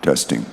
Testing.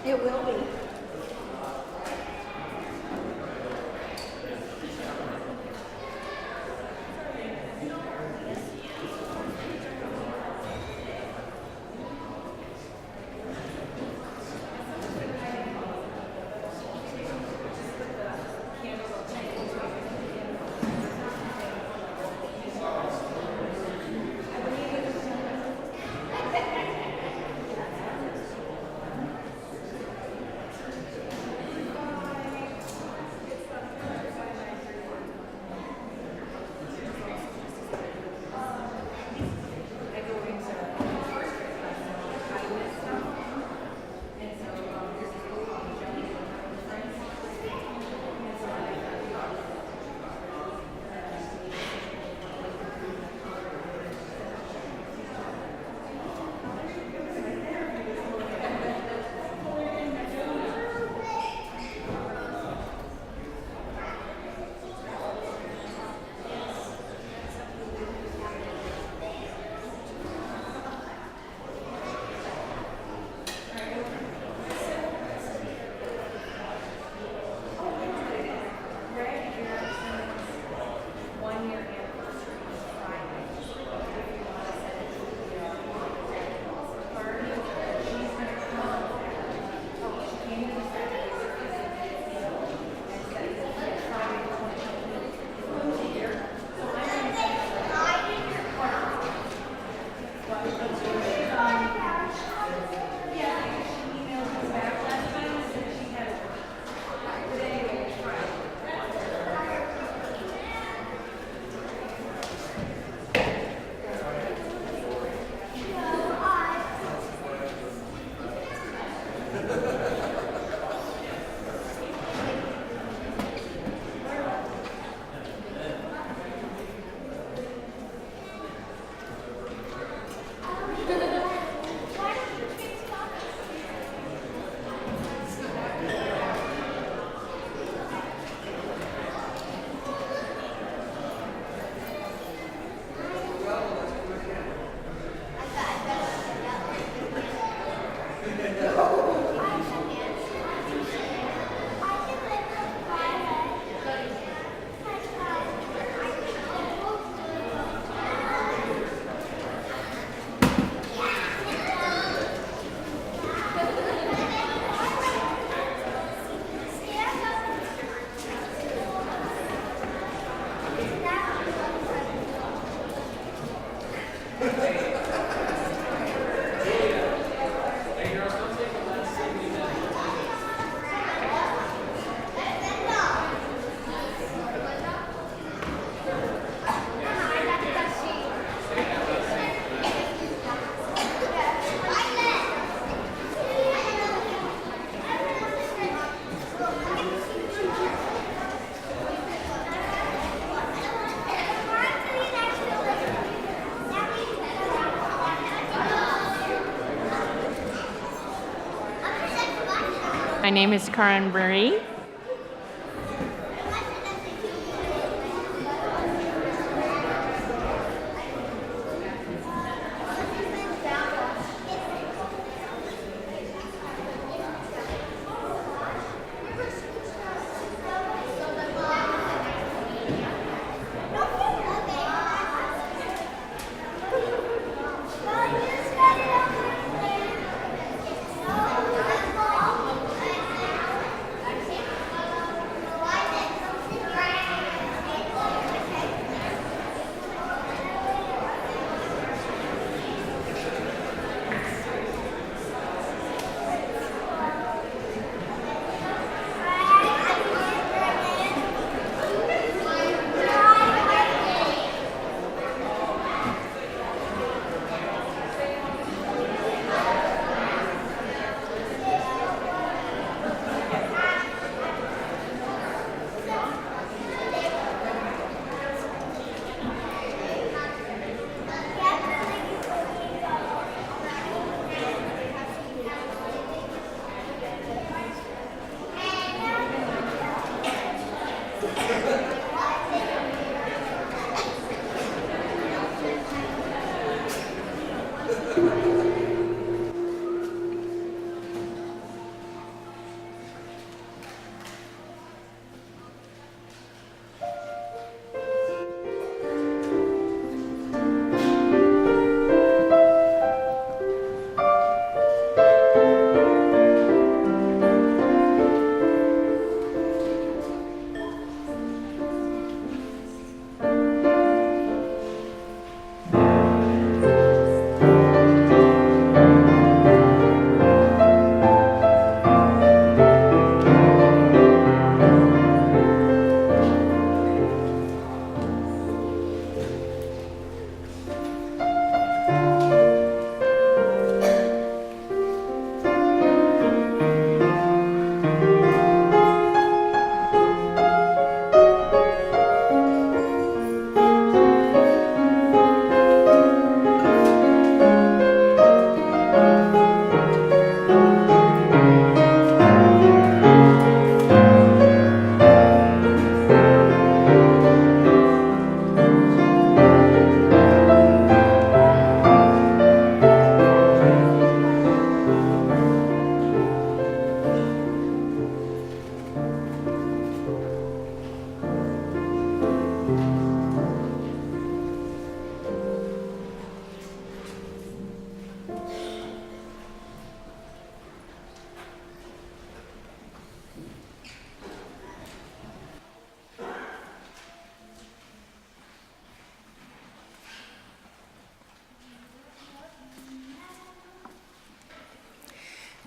It will be. My name is Karen Marie.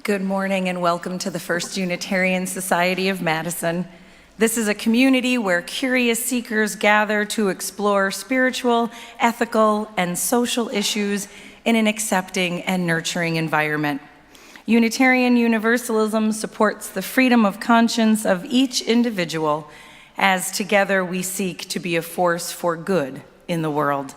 Good morning and welcome to the First Unitarian Society of Madison. This is a community where curious seekers gather to explore spiritual, ethical, and social issues in an accepting and nurturing environment. Unitarian Universalism supports the freedom of conscience of each individual, as together we seek to be a force for good in the world.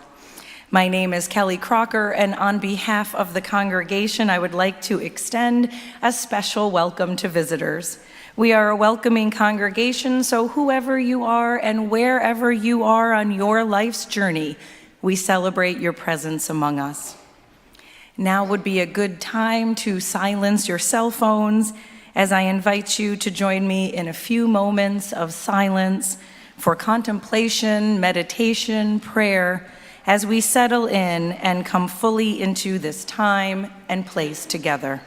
My name is Kelly Crocker, and on behalf of the congregation, I would like to extend a special welcome to visitors. We are a welcoming congregation, so whoever you are and wherever you are on your life's journey, we celebrate your presence among us. Now would be a good time to silence your cell phones as I invite you to join me in a few moments of silence for contemplation, meditation, prayer, as we settle in and come fully into this time and place together.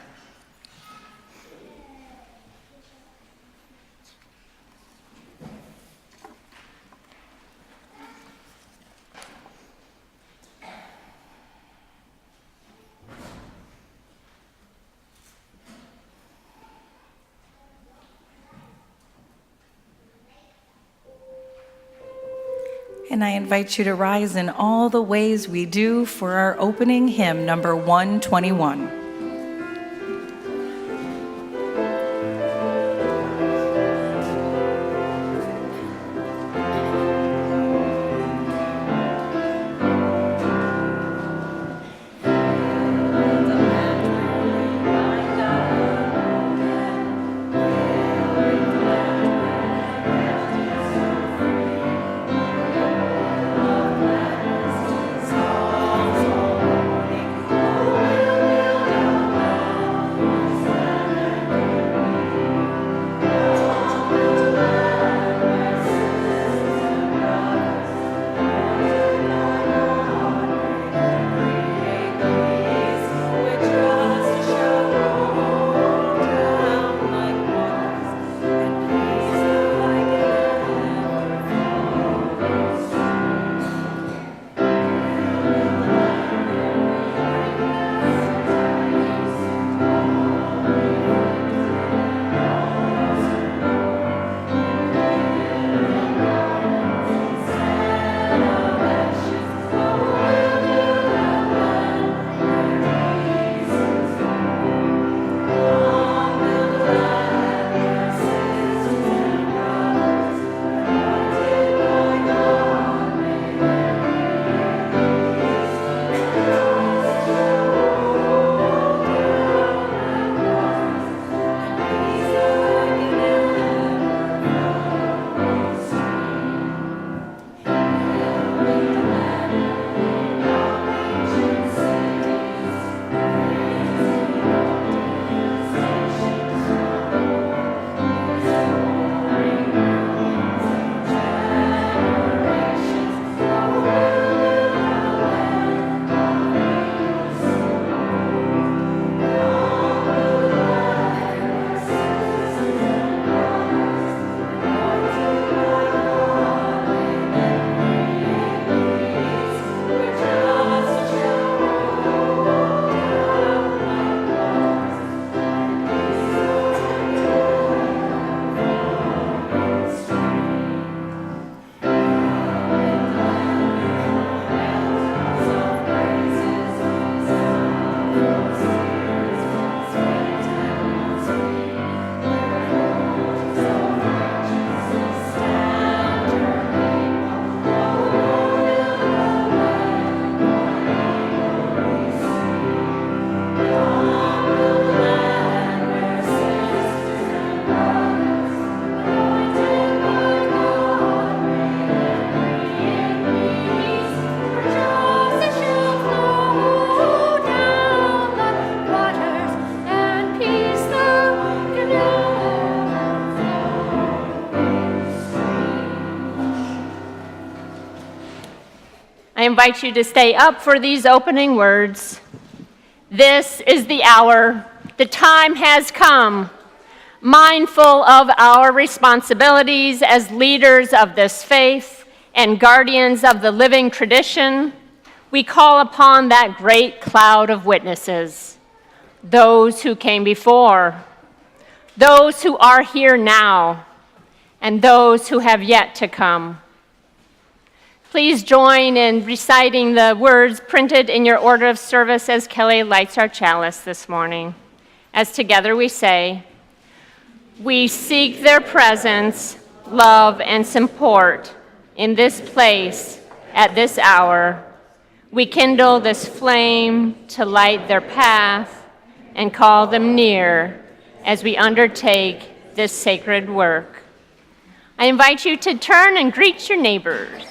And I invite you to rise in all the ways we do for our opening hymn, number 121. invite you to stay up for these opening words. This is the hour. The time has come. Mindful of our responsibilities as leaders of this faith and guardians of the living tradition, we call upon that great cloud of witnesses, those who came before, those who are here now, and those who have yet to come. Please join in reciting the words printed in your order of service as Kelly lights our chalice this morning. As together we say, we seek their presence, love, and support in this place at this hour. We kindle this flame to light their path and call them near as we undertake this sacred work. I invite you to turn and greet your neighbors.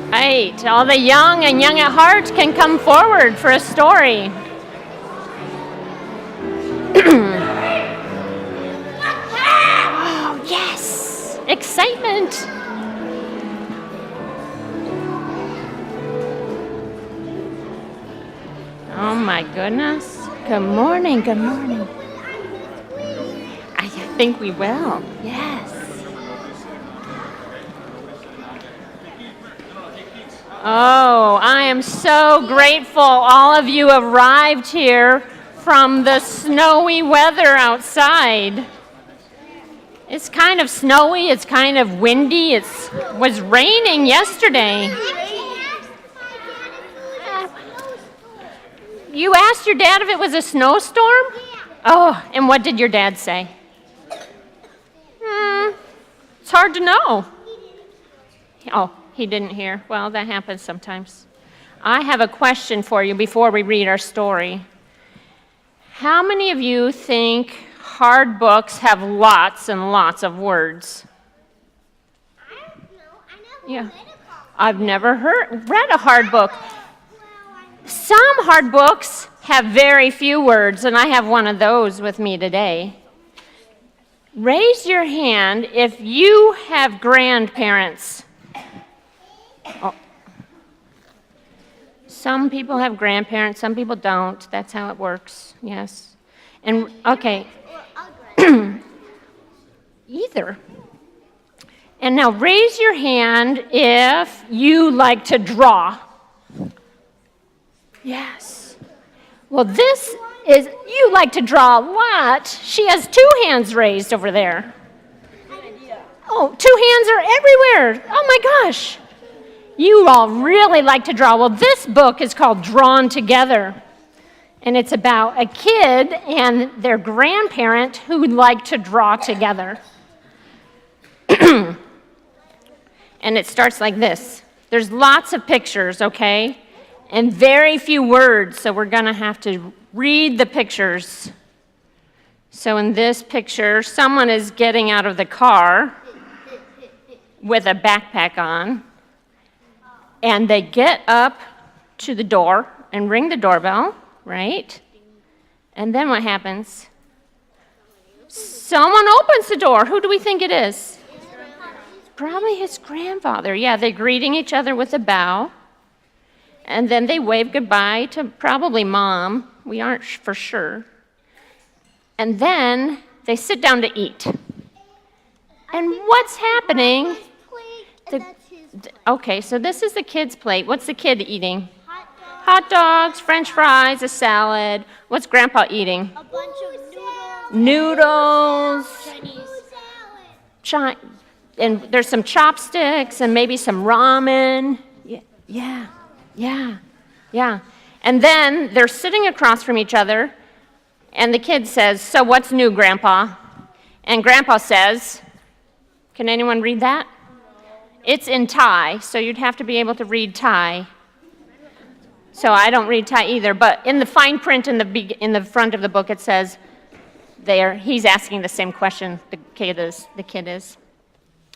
Right, all the young and young at heart can come forward for a story. Oh, yes, excitement. Oh my goodness. Good morning, good morning. I think we will, yes. Oh, I am so grateful all of you arrived here from the snowy weather outside. It's kind of snowy, it's kind of windy, it was raining yesterday. You asked your dad if it was a snowstorm? Oh, and what did your dad say? It's hard to know. Oh. He didn't hear. Well, that happens sometimes. I have a question for you before we read our story. How many of you think hard books have lots and lots of words? I don't know. I never Yeah. read a hard I've never read a hard book. Some hard books have very few words, and I have one of those with me today. Raise your hand if you have grandparents. Oh. Some people have grandparents, some people don't. That's how it works, yes. And, okay. Either. And now raise your hand if you like to draw. Yes. Well, this is, you like to draw a lot. She has 2 hands raised over there. Oh, 2 hands are everywhere. Oh my gosh. You all really like to draw. Well, this book is called Drawn Together, and it's about a kid and their grandparent who like to draw together. And it starts like this. There's lots of pictures, okay, and very few words, so we're going to have to read the pictures. So in this picture, someone is getting out of the car with a backpack on. And they get up to the door and ring the doorbell, right? And then what happens? Someone opens the door. Who do we think it is? Probably his grandfather. Yeah, they're greeting each other with a bow. And then they wave goodbye to probably mom. We aren't for sure. And then they sit down to eat. And what's happening? Okay, so this is the kid's plate. What's the kid eating? Hot dogs, French fries, a salad. What's Grandpa eating? A bunch of Noodles. Chinese. And there's some chopsticks and maybe some ramen. Yeah. And then they're sitting across from each other, and the kid says, "So what's new, Grandpa?" And Grandpa says, can anyone read that? It's in Thai, so you'd have to be able to read Thai. So I don't read Thai either, but in the fine print in the front of the book, it says he's asking the same question the kid is.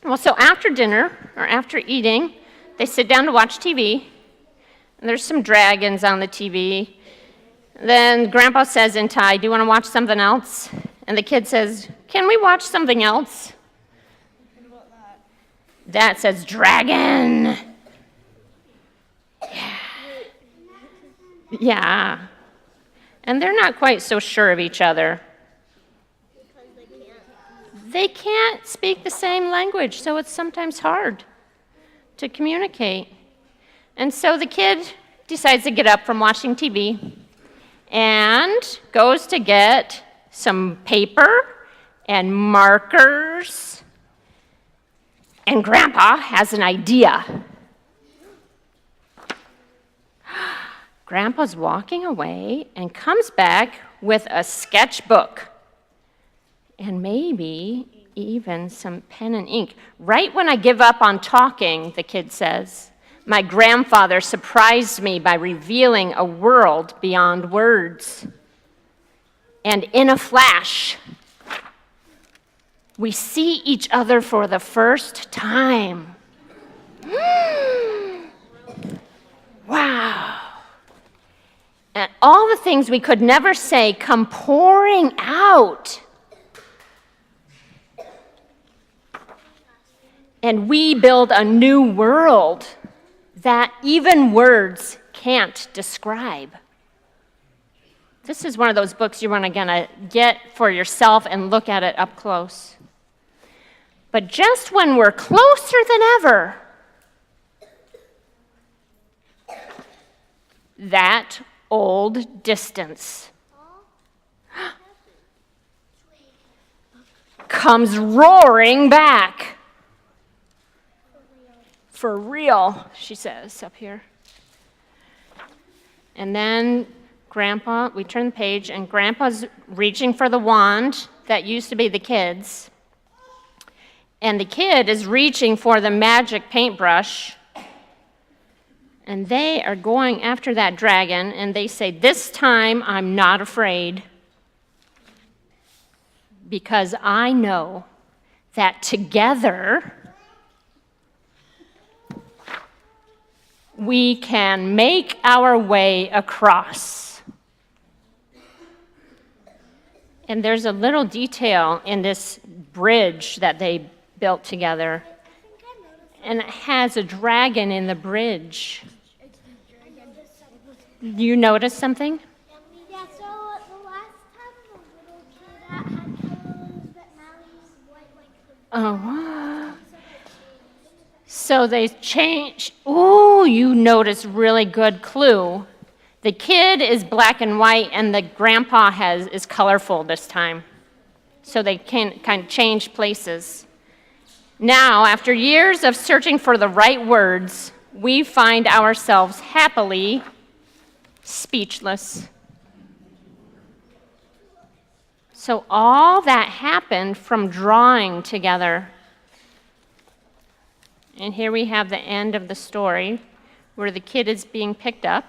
Well, so after dinner, or after eating, they sit down to watch TV, and there's some dragons on the TV. Then Grandpa says in Thai, "Do you want to watch something else?" And the kid says, "Can we watch something else?" What about that? That says dragon. Yeah. And they're not quite so sure of each other. They can't speak the same language, so it's sometimes hard to communicate. And so the kid decides to get up from watching TV and goes to get some paper and markers. And Grandpa has an idea. Grandpa's walking away and comes back with a sketchbook and maybe even some pen and ink. Right when I give up on talking, the kid says, my grandfather surprised me by revealing a world beyond words. And in a flash, we see each other for the first time. Wow. And all the things we could never say come pouring out. And we build a new world that even words can't describe. This is one of those books you want to get for yourself and look at it up close. But just when we're closer than ever, that old distance comes roaring back. For real, she says up here. And then Grandpa, we turn the page, and Grandpa's reaching for the wand that used to be the kid's. And the kid is reaching for the magic paintbrush. And they are going after that dragon, and they say, "This time I'm not afraid, because I know that together we can make our way across." And there's a little detail in this bridge that they built together, and it has a dragon in the bridge. You notice something? Yeah, so the last time the little kid had clothes, but now he's white like the Oh, wow. So they changed. Ooh, you notice really good clue. The kid is black and white, and the grandpa is colorful this time. So they can kind of change places. Now, after years of searching for the right words, we find ourselves happily speechless. So all that happened from drawing together. And here we have the end of the story where the kid is being picked up.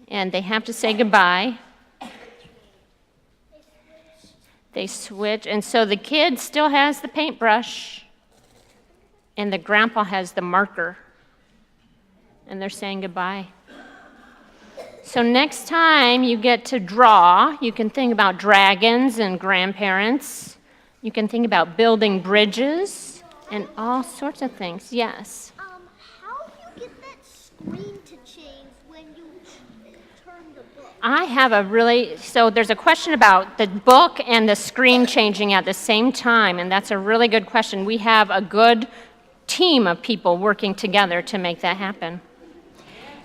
And they have to say goodbye. They switch. And so the kid still has the paintbrush. And the grandpa has the marker. And they're saying goodbye. So next time you get to draw, you can think about dragons and grandparents. You can think about building bridges and all sorts of things. Yes? How do you get that screen to change when you turn the book? I have so there's a question about the book and the screen changing at the same time, and that's a really good question. We have a good team of people working together to make that happen.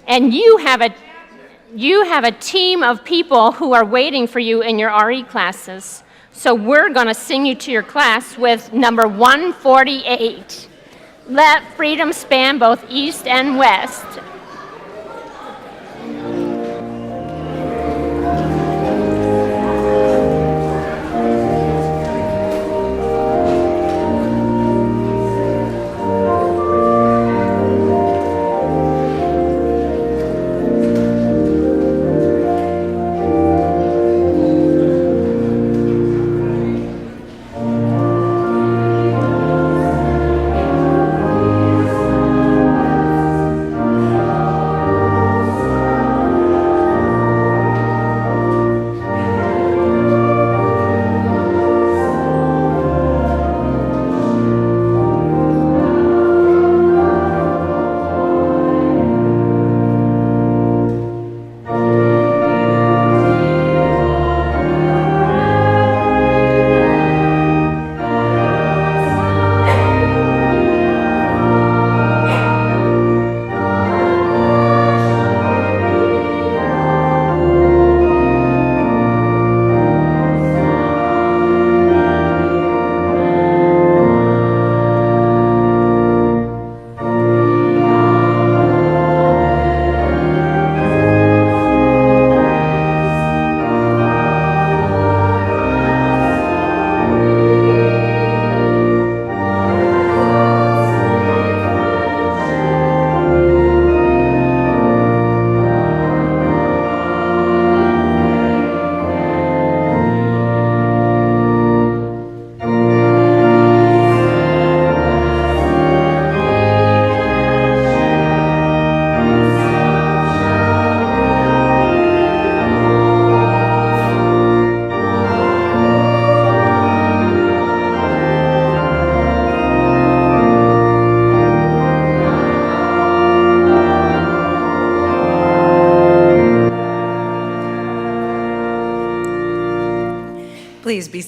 And you have a team of people who are waiting for you in your RE classes. So we're going to sing you to your class with number 148. Let freedom span both east and west.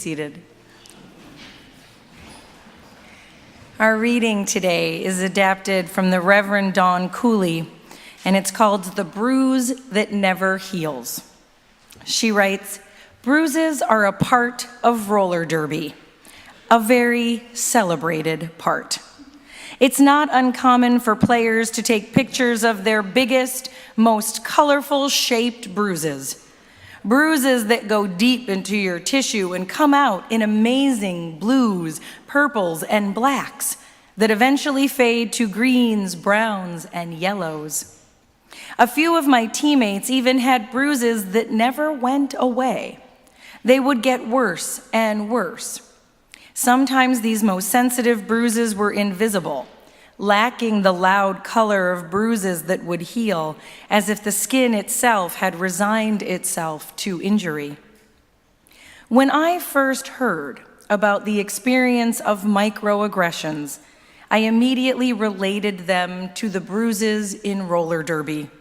seated. Our reading today is adapted from the Reverend Dawn Cooley, and it's called The Bruise That Never Heals. She writes, "Bruises are a part of roller derby, a very celebrated part. It's not uncommon for players to take pictures of their biggest, most colorful shaped bruises. Bruises that go deep into your tissue and come out in amazing blues, purples, and blacks that eventually fade to greens, browns, and yellows. A few of my teammates even had bruises that never went away. They would get worse and worse. Sometimes these most sensitive bruises were invisible, lacking the loud color of bruises that would heal, as if the skin itself had resigned itself to injury. When I first heard about the experience of microaggressions, I immediately related them to the bruises in roller derby.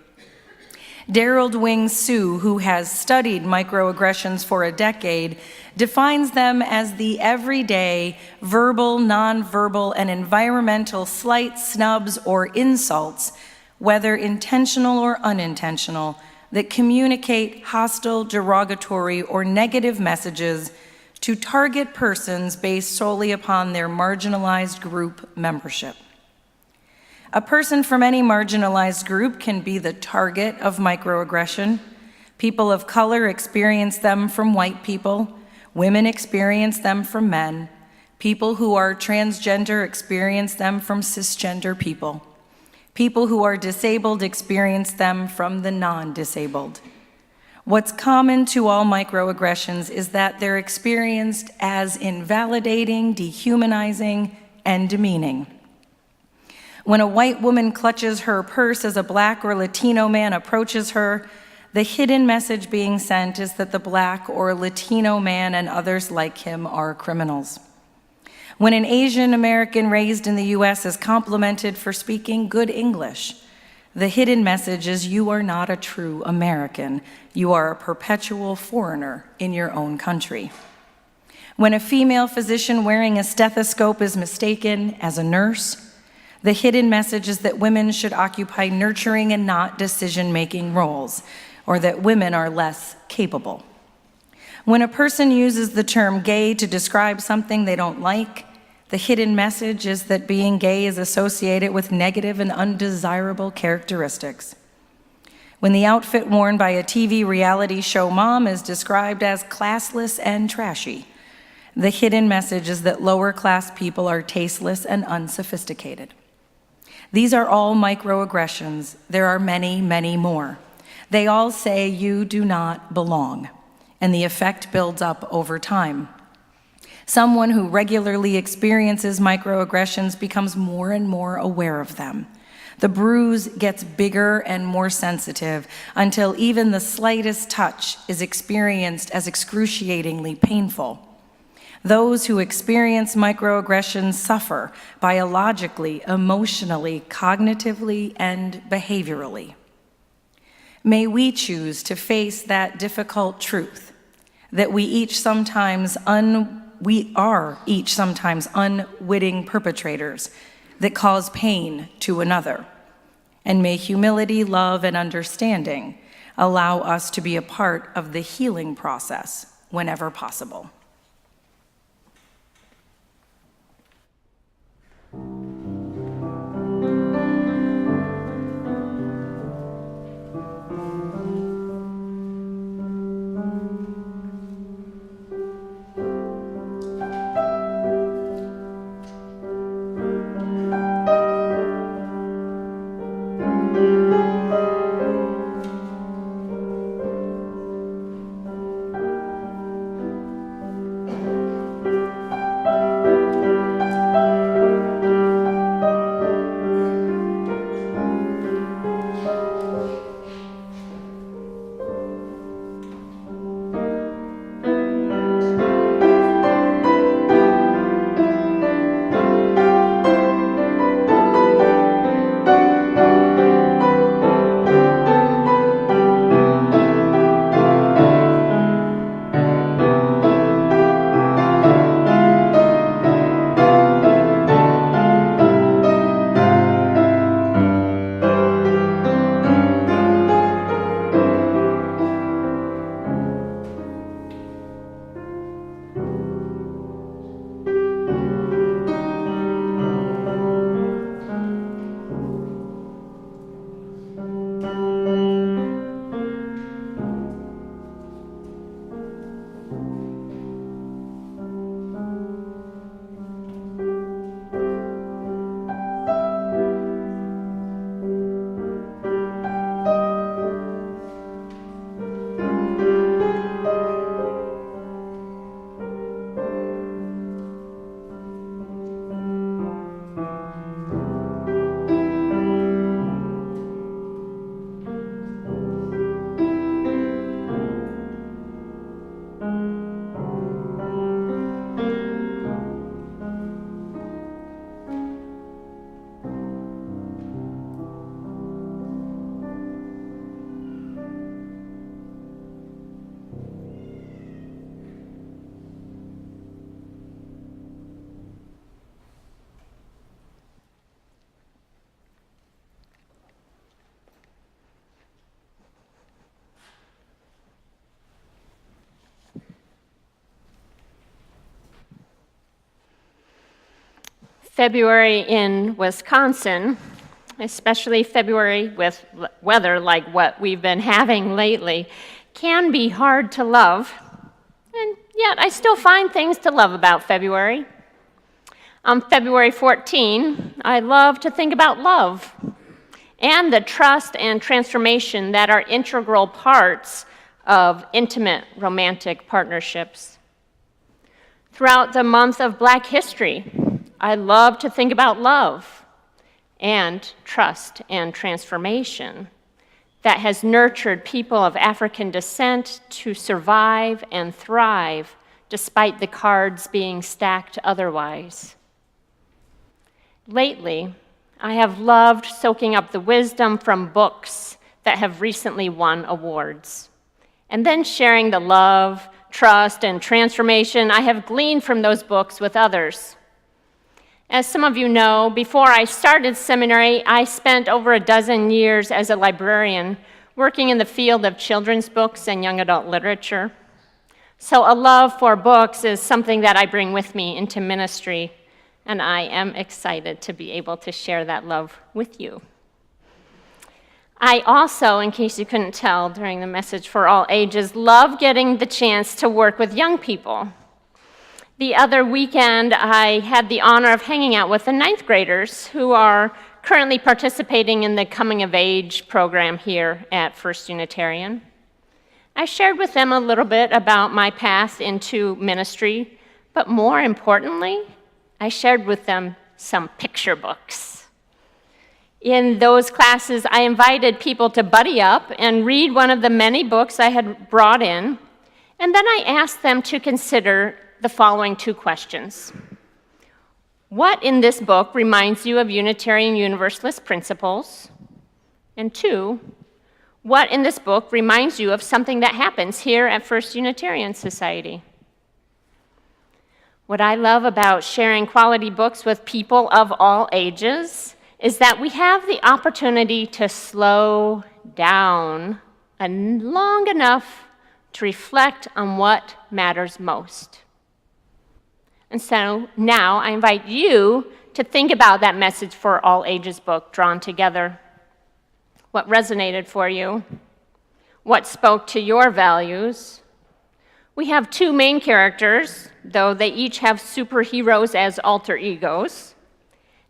Daryl Dwing Sue, who has studied microaggressions for a decade, defines them as the everyday verbal, nonverbal, and environmental slight snubs or insults, whether intentional or unintentional, that communicate hostile, derogatory, or negative messages to target persons based solely upon their marginalized group membership. A person from any marginalized group can be the target of microaggression. People of color experience them from white people. Women experience them from men. People who are transgender experience them from cisgender people. People who are disabled experience them from the non-disabled. What's common to all microaggressions is that they're experienced as invalidating, dehumanizing, and demeaning. When a white woman clutches her purse as a Black or Latino man approaches her, the hidden message being sent is that the Black or Latino man and others like him are criminals. When an Asian American raised in the US is complimented for speaking good English, the hidden message is you are not a true American. You are a perpetual foreigner in your own country. When a female physician wearing a stethoscope is mistaken as a nurse, the hidden message is that women should occupy nurturing and not decision-making roles, or that women are less capable. When a person uses the term gay to describe something they don't like, the hidden message is that being gay is associated with negative and undesirable characteristics. When the outfit worn by a TV reality show mom is described as classless and trashy, the hidden message is that lower-class people are tasteless and unsophisticated. These are all microaggressions. There are many, many more. They all say you do not belong, and the effect builds up over time. Someone who regularly experiences microaggressions becomes more and more aware of them. The bruise gets bigger and more sensitive until even the slightest touch is experienced as excruciatingly painful. Those who experience microaggressions suffer biologically, emotionally, cognitively, and behaviorally. May we choose to face that difficult truth that we are each sometimes unwitting perpetrators that cause pain to another. And may humility, love, and understanding allow us to be a part of the healing process whenever possible. February in Wisconsin, especially February with weather like what we've been having lately, can be hard to love, and yet I still find things to love about February. On February 14, I love to think about love and the trust and transformation that are integral parts of intimate romantic partnerships. Throughout the month of Black History, I love to think about love and trust and transformation that has nurtured people of African descent to survive and thrive despite the cards being stacked otherwise. Lately, I have loved soaking up the wisdom from books that have recently won awards, and then sharing the love, trust, and transformation I have gleaned from those books with others. As some of you know, before I started seminary, I spent over a dozen years as a librarian working in the field of children's books and young adult literature. So a love for books is something that I bring with me into ministry, and I am excited to be able to share that love with you. I also, in case you couldn't tell during the message for all ages, love getting the chance to work with young people. The other weekend, I had the honor of hanging out with the ninth graders who are currently participating in the Coming of Age program here at First Unitarian. I shared with them a little bit about my path into ministry, but more importantly, I shared with them some picture books. In those classes, I invited people to buddy up and read one of the many books I had brought in, and then I asked them to consider the following two questions. What in this book reminds you of Unitarian Universalist principles? And two, what in this book reminds you of something that happens here at First Unitarian Society? What I love about sharing quality books with people of all ages is that we have the opportunity to slow down long enough to reflect on what matters most. And so now I invite you to think about that Message for All Ages book drawn together. What resonated for you? What spoke to your values? We have two main characters, though they each have superheroes as alter egos.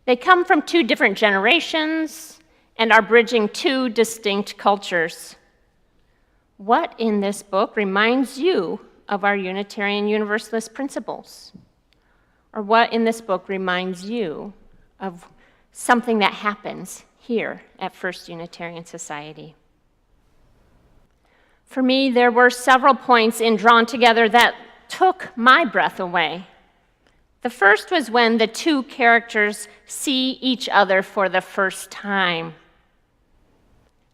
They come from two different generations and are bridging two distinct cultures. What in this book reminds you of our Unitarian Universalist principles? Or what in this book reminds you of something that happens here at First Unitarian Society? For me, there were several points in Drawn Together that took my breath away. The first was when the two characters see each other for the first time.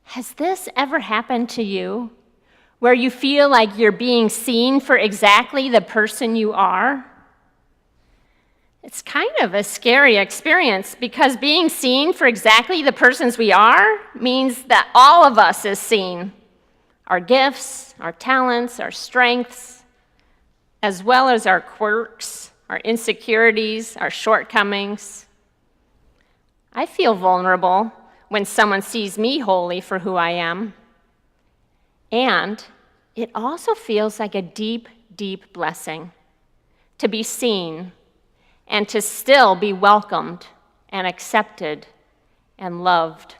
Has this ever happened to you, where you feel like you're being seen for exactly the person you are? It's kind of a scary experience because being seen for exactly the persons we are means that all of us is seen. Our gifts, our talents, our strengths, as well as our quirks, our insecurities, our shortcomings. I feel vulnerable when someone sees me wholly for who I am. And it also feels like a deep, deep blessing to be seen and to still be welcomed and accepted and loved.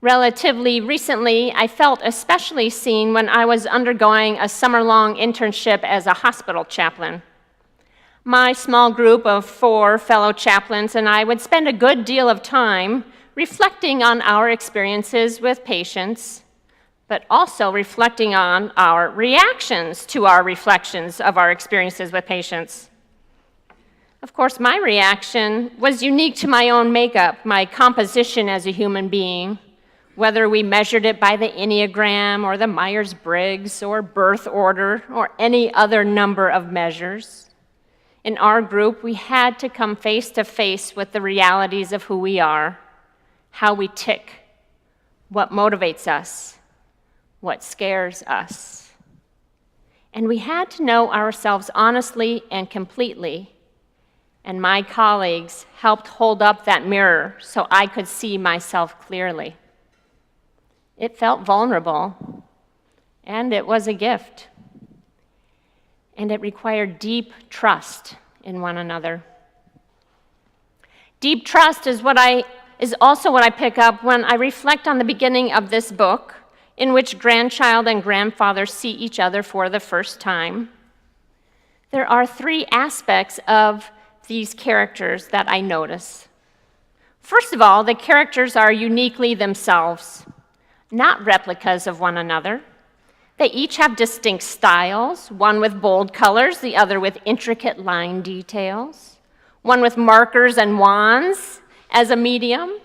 Relatively recently, I felt especially seen when I was undergoing a summer-long internship as a hospital chaplain. My small group of 4 fellow chaplains and I would spend a good deal of time reflecting on our experiences with patients, but also reflecting on our reactions to our reflections of our experiences with patients. Of course, my reaction was unique to my own makeup, my composition as a human being, whether we measured it by the Enneagram or the Myers-Briggs or birth order or any other number of measures. In our group, we had to come face to face with the realities of who we are, how we tick, what motivates us, what scares us. And we had to know ourselves honestly and completely, and my colleagues helped hold up that mirror so I could see myself clearly. It felt vulnerable, and it was a gift. And it required deep trust in one another. Deep trust is also what I pick up when I reflect on the beginning of this book, in which grandchild and grandfather see each other for the first time. There are three aspects of these characters that I notice. First of all, the characters are uniquely themselves, not replicas of one another. They each have distinct styles, one with bold colors, the other with intricate line details, one with markers and wands as a medium,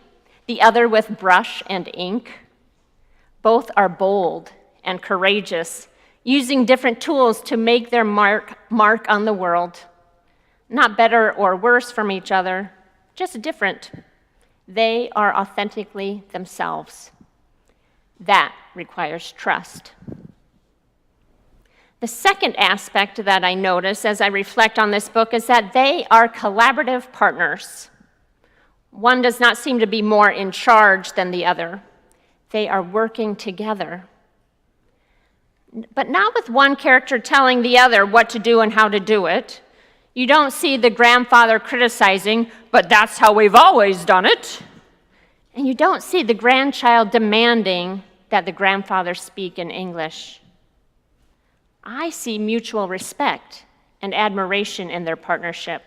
the other with brush and ink. Both are bold and courageous, using different tools to make their mark on the world. Not better or worse from each other, just different. They are authentically themselves. That requires trust. The second aspect that I notice as I reflect on this book is that they are collaborative partners. One does not seem to be more in charge than the other. They are working together. But not with one character telling the other what to do and how to do it. You don't see the grandfather criticizing, but that's how we've always done it. And you don't see the grandchild demanding that the grandfather speak in English. I see mutual respect and admiration in their partnership.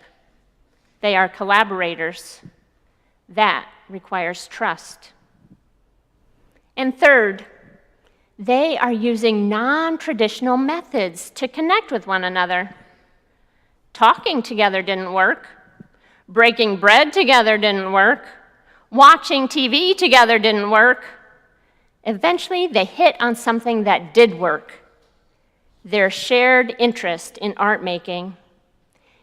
They are collaborators. That requires trust. And third, they are using non-traditional methods to connect with one another. Talking together didn't work. Breaking bread together didn't work. Watching TV together didn't work. Eventually, they hit on something that did work: their shared interest in art making.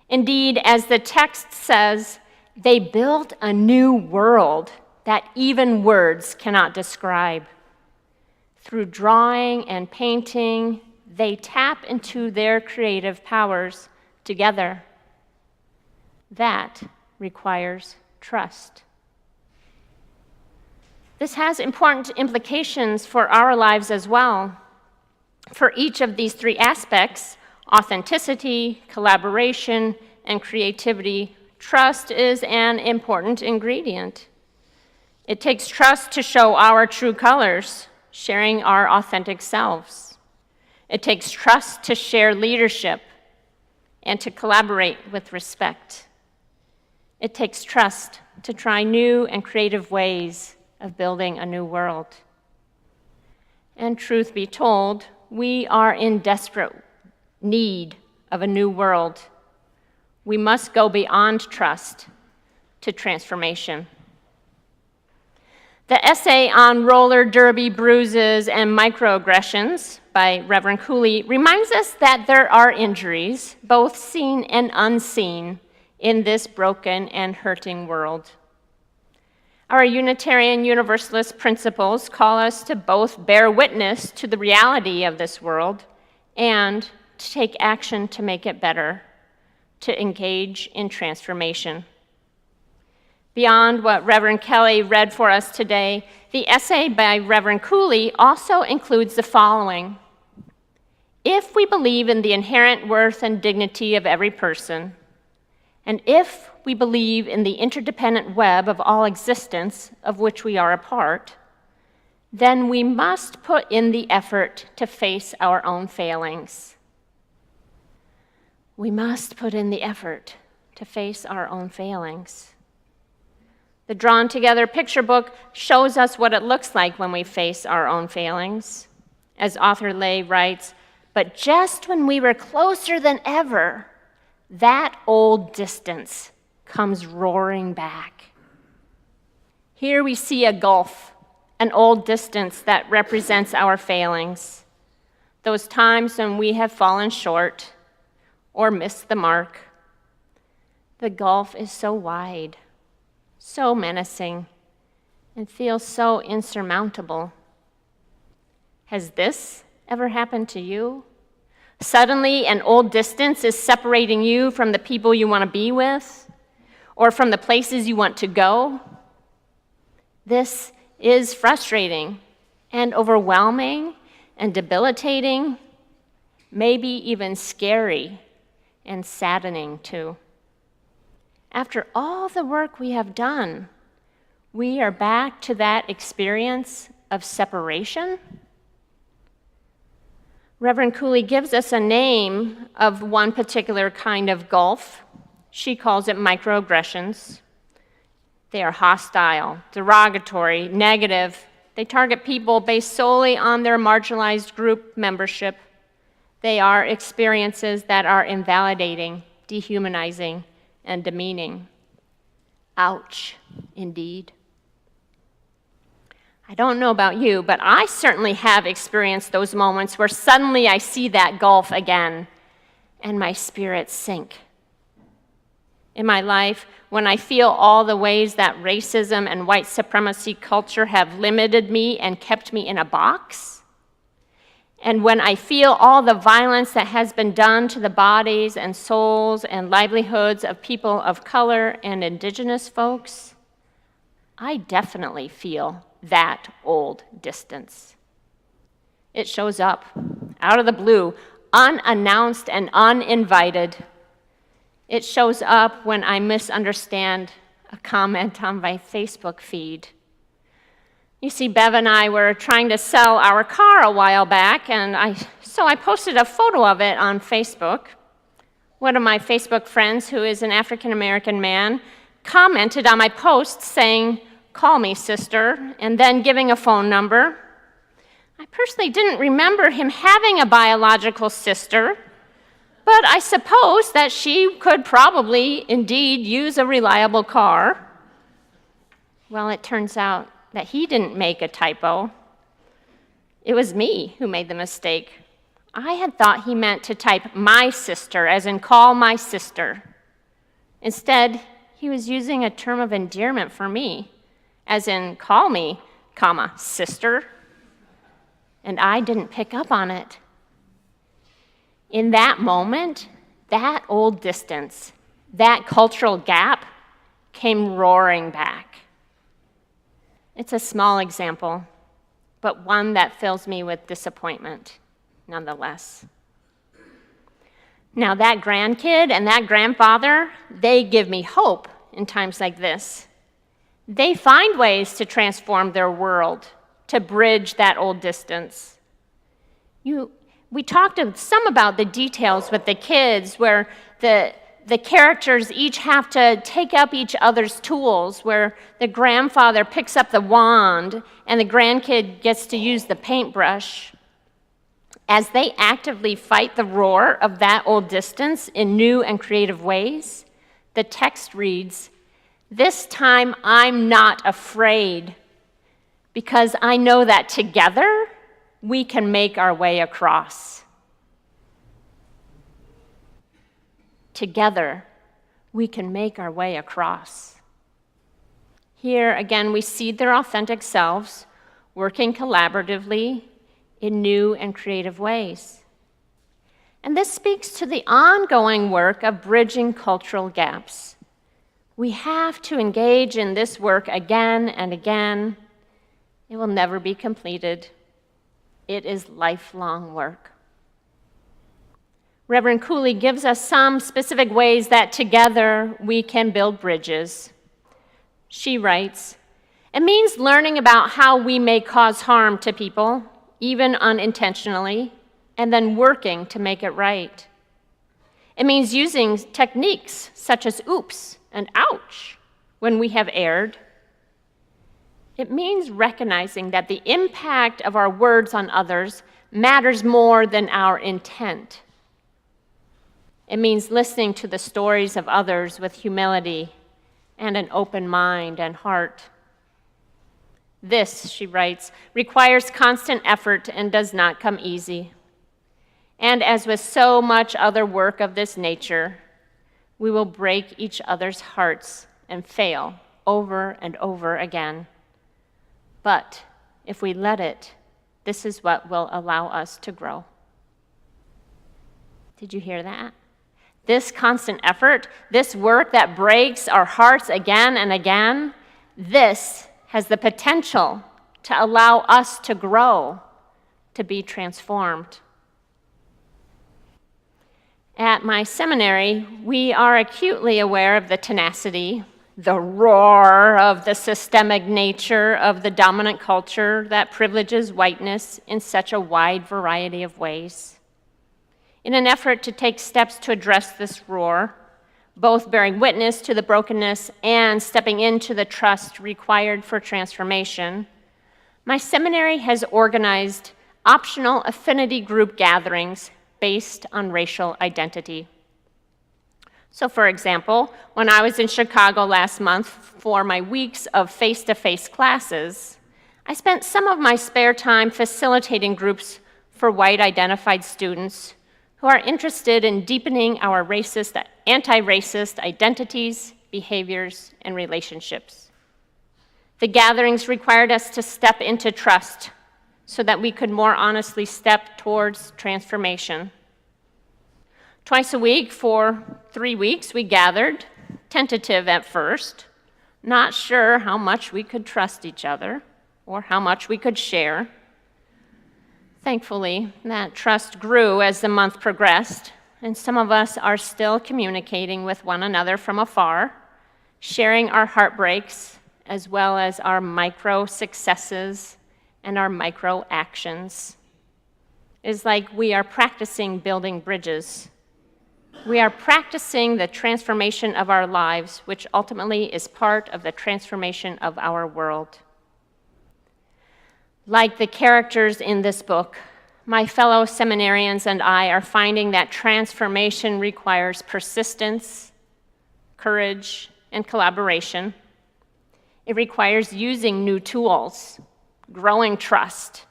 Indeed, as the text says, they built a new world that even words cannot describe. Through drawing and painting, they tap into their creative powers together. That requires trust. This has important implications for our lives as well. For each of these three aspects, authenticity, collaboration, and creativity, trust is an important ingredient. It takes trust to show our true colors, sharing our authentic selves. It takes trust to share leadership and to collaborate with respect. It takes trust to try new and creative ways of building a new world. And truth be told, we are in desperate need of a new world. We must go beyond trust to transformation. The essay on roller derby bruises and microaggressions by Reverend Cooley reminds us that there are injuries, both seen and unseen, in this broken and hurting world. Our Unitarian Universalist principles call us to both bear witness to the reality of this world and to take action to make it better, to engage in transformation. Beyond what Reverend Kelly read for us today, the essay by Reverend Cooley also includes the following: if we believe in the inherent worth and dignity of every person, and if we believe in the interdependent web of all existence of which we are a part, then we must put in the effort to face our own failings. We must put in the effort to face our own failings. The Drawn Together picture book shows us what it looks like when we face our own failings. As author Lay writes, "But just when we were closer than ever, that old distance comes roaring back." Here we see a gulf, an old distance that represents our failings, those times when we have fallen short or missed the mark. The gulf is so wide, so menacing, and feels so insurmountable. Has this ever happened to you? Suddenly, an old distance is separating you from the people you want to be with, or from the places you want to go. This is frustrating and overwhelming and debilitating, maybe even scary and saddening too. After all the work we have done, we are back to that experience of separation. Reverend Cooley gives us a name of one particular kind of gulf. She calls it microaggressions. They are hostile, derogatory, negative. They target people based solely on their marginalized group membership. They are experiences that are invalidating, dehumanizing, and demeaning. Ouch, indeed. I don't know about you, but I certainly have experienced those moments where suddenly I see that gulf again and my spirits sink. In my life, when I feel all the ways that racism and white supremacy culture have limited me and kept me in a box, and when I feel all the violence that has been done to the bodies and souls and livelihoods of people of color and indigenous folks, I definitely feel that old distance. It shows up out of the blue, unannounced and uninvited. It shows up when I misunderstand a comment on my Facebook feed. You see, Bev and I were trying to sell our car a while back, and so I posted a photo of it on Facebook. One of my Facebook friends, who is an African-American man, commented on my post saying, "Call me, sister," and then giving a phone number. I personally didn't remember him having a biological sister, but I suppose that she could probably indeed use a reliable car. Well, it turns out that he didn't make a typo. It was me who made the mistake. I had thought he meant to type "my sister," as in call my sister. Instead, he was using a term of endearment for me, as in call me, comma, sister. And I didn't pick up on it. In that moment, that old distance, that cultural gap came roaring back. It's a small example, but one that fills me with disappointment, nonetheless. Now, that grandkid and that grandfather, they give me hope in times like this. They find ways to transform their world, to bridge that old distance. We talked some about the details with the kids, where the characters each have to take up each other's tools, where the grandfather picks up the wand and the grandkid gets to use the paintbrush. As they actively fight the roar of that old distance in new and creative ways, the text reads, "This time I'm not afraid, because I know that together we can make our way across." Together, we can make our way across. Here, again, we see their authentic selves working collaboratively in new and creative ways. And this speaks to the ongoing work of bridging cultural gaps. We have to engage in this work again and again. It will never be completed. It is lifelong work. Reverend Cooley gives us some specific ways that together we can build bridges. She writes, "It means learning about how we may cause harm to people, even unintentionally, and then working to make it right. It means using techniques such as oops and ouch when we have erred. It means recognizing that the impact of our words on others matters more than our intent. It means listening to the stories of others with humility and an open mind and heart. This," she writes, "requires constant effort and does not come easy. And as with so much other work of this nature, we will break each other's hearts and fail over and over again. But if we let it, this is what will allow us to grow." Did you hear that? This constant effort, this work that breaks our hearts again and again, this has the potential to allow us to grow, to be transformed. At my seminary, we are acutely aware of the tenacity, the roar of the systemic nature of the dominant culture that privileges whiteness in such a wide variety of ways. In an effort to take steps to address this roar, both bearing witness to the brokenness and stepping into the trust required for transformation, my seminary has organized optional affinity group gatherings based on racial identity. So, for example, when I was in Chicago last month for my weeks of face-to-face classes, I spent some of my spare time facilitating groups for white-identified students who are interested in deepening our anti-racist identities, behaviors, and relationships. The gatherings required us to step into trust so that we could more honestly step towards transformation. Twice a week for 3 weeks, we gathered, tentative at first, not sure how much we could trust each other or how much we could share. Thankfully, that trust grew as the month progressed, and some of us are still communicating with one another from afar, sharing our heartbreaks as well as our micro successes and our micro actions. It's like we are practicing building bridges. We are practicing the transformation of our lives, which ultimately is part of the transformation of our world. Like the characters in this book, my fellow seminarians and I are finding that transformation requires persistence, courage, and collaboration. It requires using new tools, growing trust,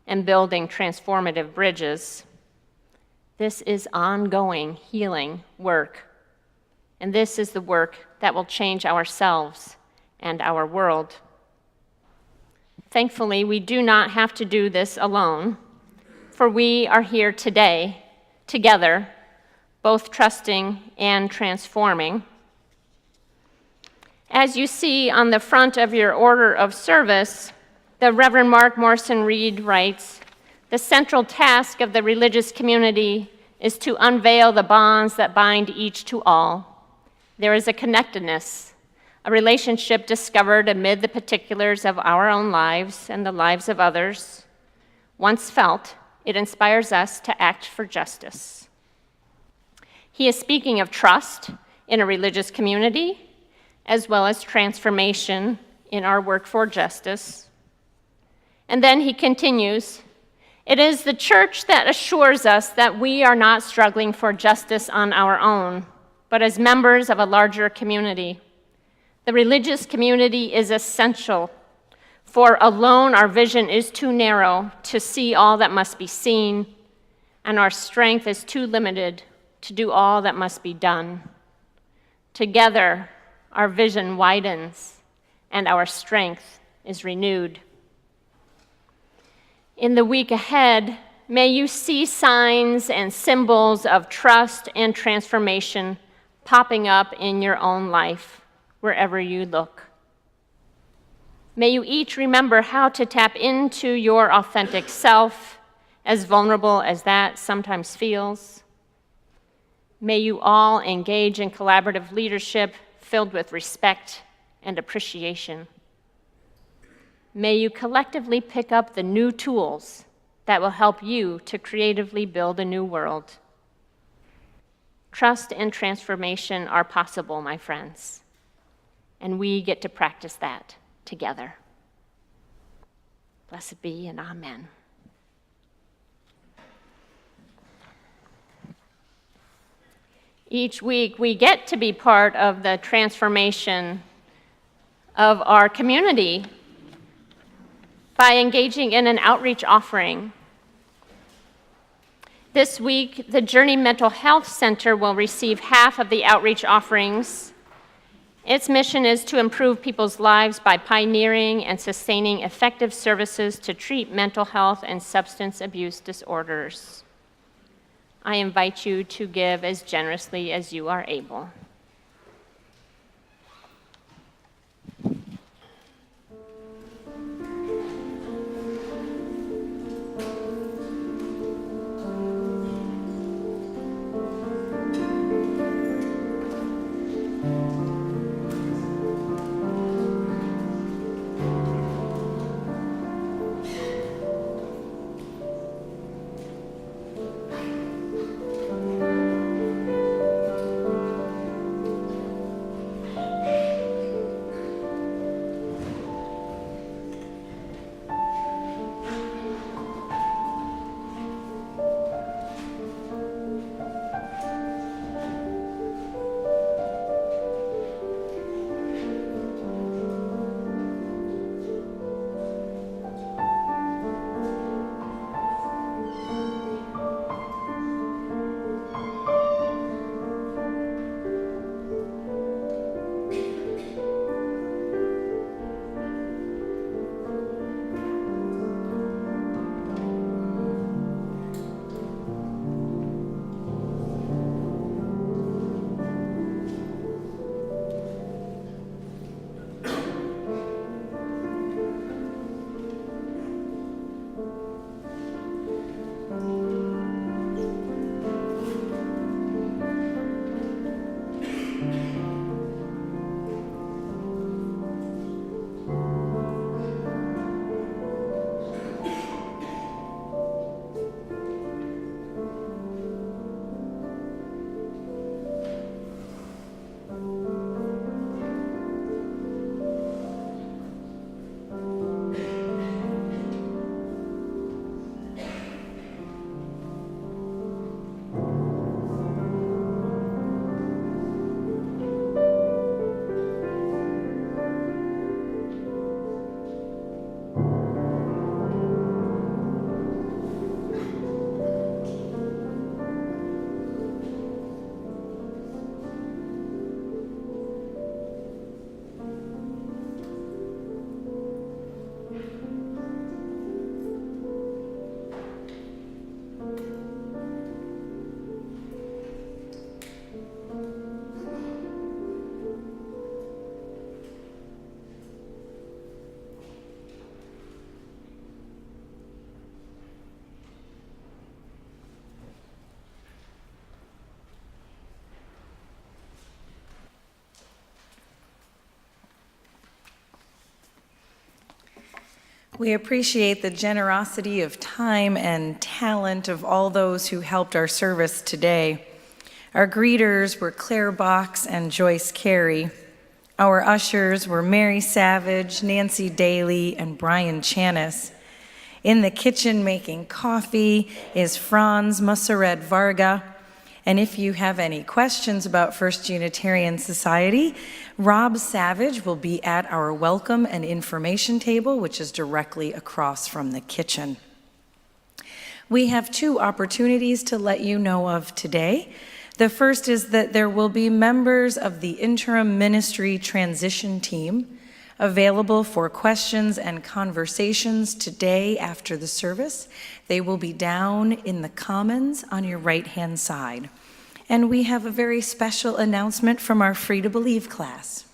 and building transformative bridges. This is ongoing healing work, and this is the work that will change ourselves and our world. Thankfully, we do not have to do this alone, for we are here today, together, both trusting and transforming. As you see on the front of your order of service, the Reverend Mark Morrison Reed writes, "The central task of the religious community is to unveil the bonds that bind each to all. There is a connectedness, a relationship discovered amid the particulars of our own lives and the lives of others. Once felt, it inspires us to act for justice." He is speaking of trust in a religious community, as well as transformation in our work for justice. And then he continues, "It is the church that assures us that we are not struggling for justice on our own, but as members of a larger community. The religious community is essential, for alone our vision is too narrow to see all that must be seen, and our strength is too limited to do all that must be done. Together, our vision widens, and our strength is renewed." In the week ahead, may you see signs and symbols of trust and transformation popping up in your own life, wherever you look. May you each remember how to tap into your authentic self, as vulnerable as that sometimes feels. May you all engage in collaborative leadership filled with respect and appreciation. May you collectively pick up the new tools that will help you to creatively build a new world. Trust and transformation are possible, my friends, and we get to practice that together. Blessed be and amen. Each week, we get to be part of the transformation of our community by engaging in an outreach offering. This week, the Journey Mental Health Center will receive half of the outreach offerings. Its mission is to improve people's lives by pioneering and sustaining effective services to treat mental health and substance abuse disorders. I invite you to give as generously as you are able. We appreciate the generosity of time and talent of all those who helped our service today. Our greeters were Claire Box and Joyce Carey. Our ushers were Mary Savage, Nancy Daly, and Brian Chanis. In the kitchen making coffee is Franz Mussered Varga. And if you have any questions about First Unitarian Society, Rob Savage will be at our welcome and information table, which is directly across from the kitchen. We have 2 opportunities to let you know of today. The first is that there will be members of the interim ministry transition team available for questions and conversations today after the service. They will be down in the commons on your right-hand side. And we have a very special announcement from our Free to Believe class.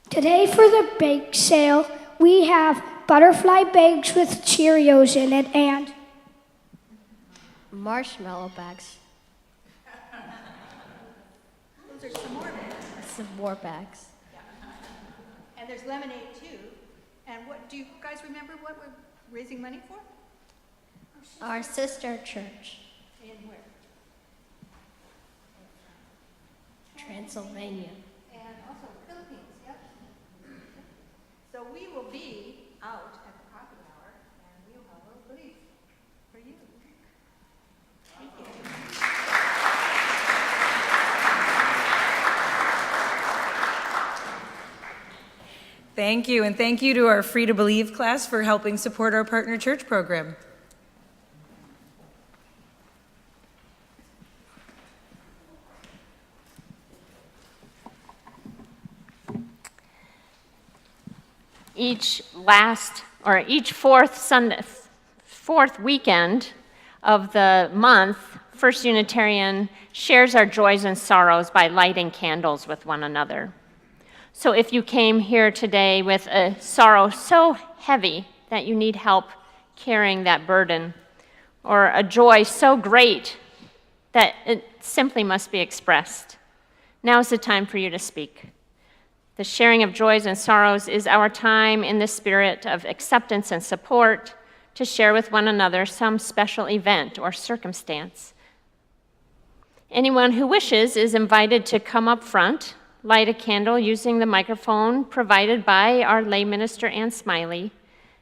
Today for the bake sale, we have butterfly bags with Cheerios in it and marshmallow bags. Those are some more bags. Some more bags. Yeah. And there's lemonade too. And what do you guys remember what we're raising money for? Our sister church, In where? Transylvania. And also Philippines, yep. So we will be out at the coffee hour and we'll have a little goodies for you. Thank you. Thank you, and thank you to our Free to Believe class for helping support our partner church program. Each fourth weekend of the month, First Unitarian shares our joys and sorrows by lighting candles with one another. So if you came here today with a sorrow so heavy that you need help carrying that burden, or a joy so great that it simply must be expressed, now's the time for you to speak. The sharing of joys and sorrows is our time in the spirit of acceptance and support to share with one another some special event or circumstance. Anyone who wishes is invited to come up front, light a candle using the microphone provided by our lay minister, Ann Smiley,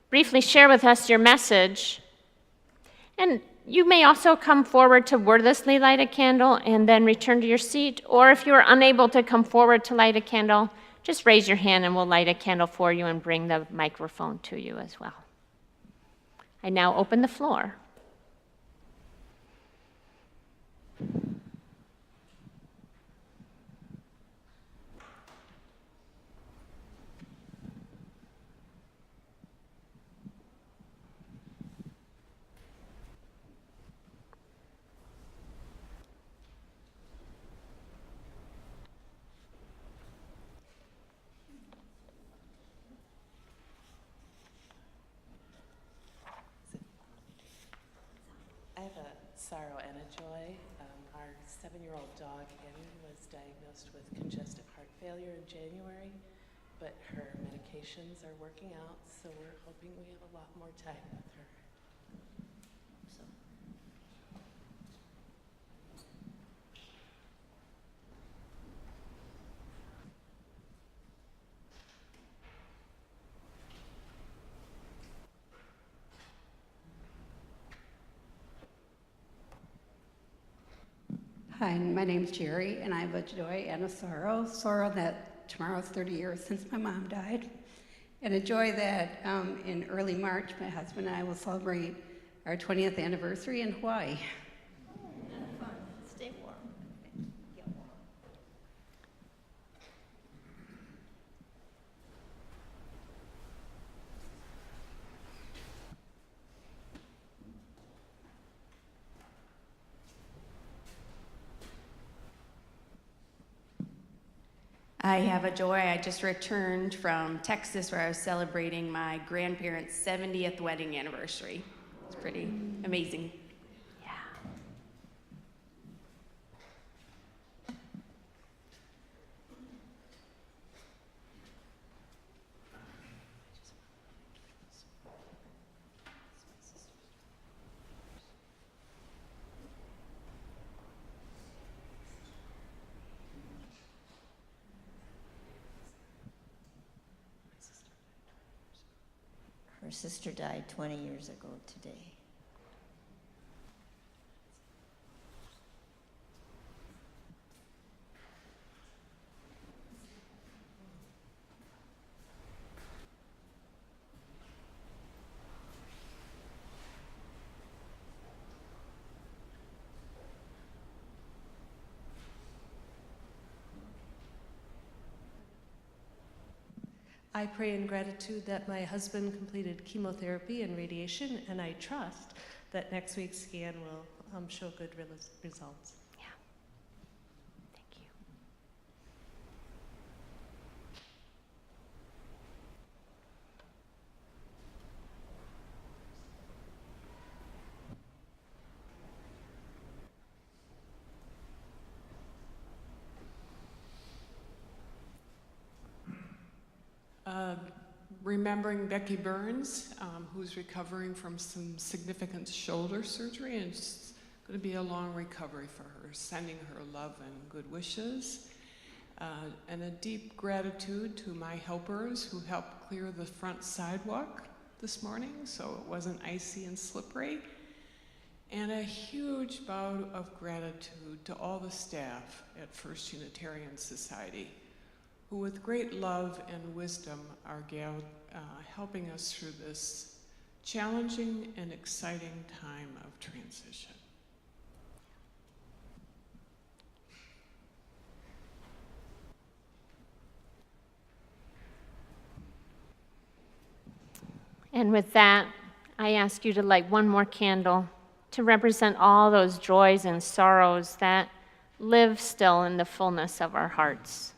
briefly share with us your message, and you may also come forward to wordlessly light a candle and then return to your seat, or if you are unable to come forward to light a candle, just raise your hand and we'll light a candle for you and bring the microphone to you as well. I now open the floor. I have a sorrow and a joy. Our 7-year-old dog, Annie, was diagnosed with congestive heart failure in January, but her medications are working out, so we're hoping we have a lot more time with her. Hi, my name's Jerry, and I have a joy and a sorrow. Sorrow that tomorrow's 30 years since my mom died, and a joy that in early March, my husband and I will celebrate our 20th anniversary in Hawaii. Stay warm. I have a joy. I just returned from Texas where I was celebrating my grandparents' 70th wedding anniversary. It's pretty amazing. Yeah. Her sister died 20 years ago today. I pray in gratitude that my husband completed chemotherapy and radiation, and I trust that next week's scan will show good results. Yeah. Thank you. Remembering Becky Burns, who's recovering from some significant shoulder surgery, and it's going to be a long recovery for her. Sending her love and good wishes, and a deep gratitude to my helpers who helped clear the front sidewalk this morning so it wasn't icy and slippery. And a huge bow of gratitude to all the staff at First Unitarian Society who with great love and wisdom are helping us through this challenging and exciting time of transition. And with that, I ask you to light one more candle to represent all those joys and sorrows that live still in the fullness of our hearts.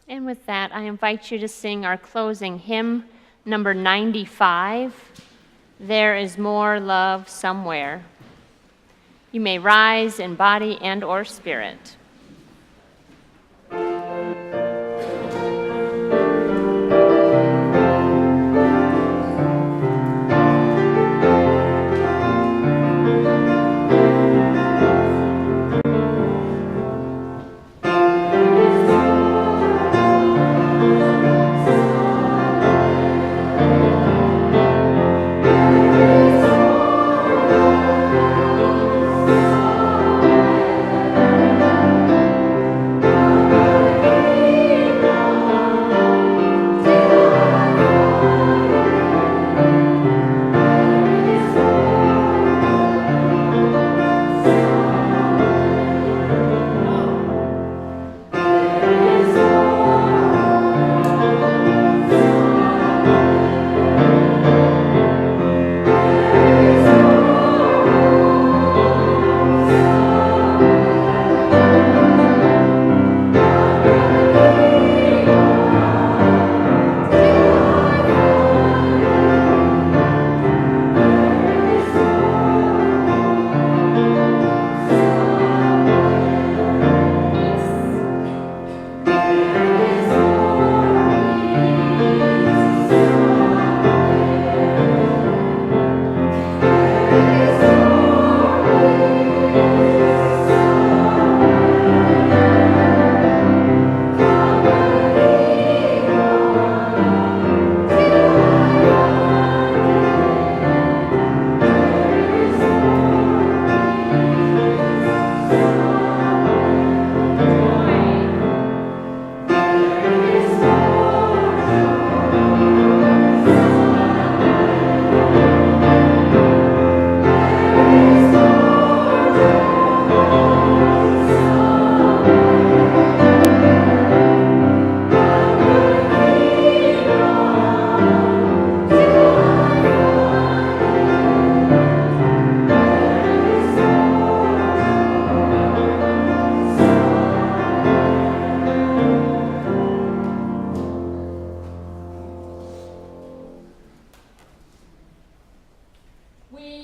And with that, I invite you to sing our closing hymn, number 95, There is More Love Somewhere. You may rise in body and or spirit.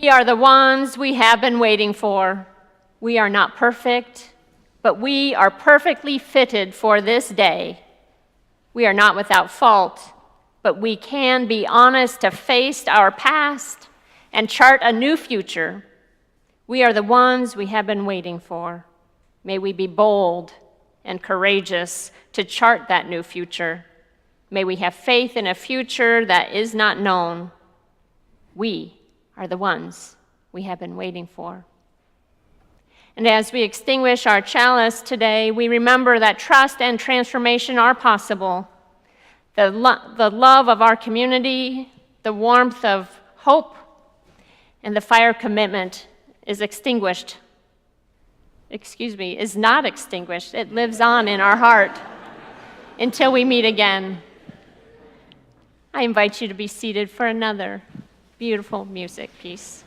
We are the ones we have been waiting for. We are not perfect, but we are perfectly fitted for this day. We are not without fault, but we can be honest to face our past and chart a new future. We are the ones we have been waiting for. May we be bold and courageous to chart that new future. May we have faith in a future that is not known. We are the ones we have been waiting for. And as we extinguish our chalice today, we remember that trust and transformation are possible. The love of our community, the warmth of hope, and the fire of commitment is not extinguished. It lives on in our heart until we meet again. I invite you to be seated for another beautiful music piece.